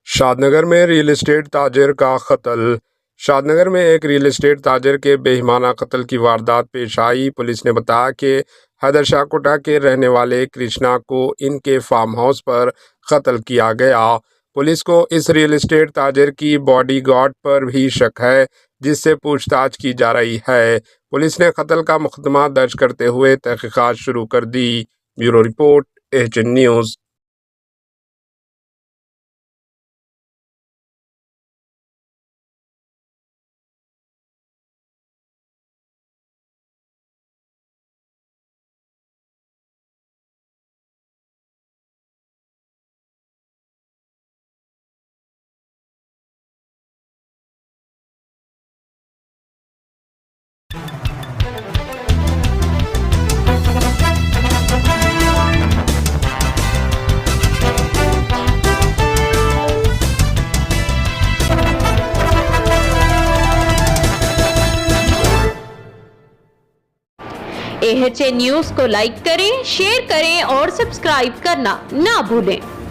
शादनगर में real estate ताजिर का कत्ल। शादनगर में एक रियल एस्टेट ताजिर के बेईमाना कत्ल की वारदात पेश आई। पुलिस ने बताया कि हैदर शाह कोटा के रहने वाले कृष्णा को इनके फार्म हाउस पर कत्ल किया गया। पुलिस को इस रियल एस्टेट ताजिर की बॉडीगार्ड पर भी शक है, जिससे पूछताछ की जा रही है। पुलिस ने कत्ल का मुकदमा दर्ज करते हुए तहकीकात शुरू कर दी। Bureau report, HN news. AHN news को लाइक करें, शेयर करें और सब्सक्राइब करना ना भूलें।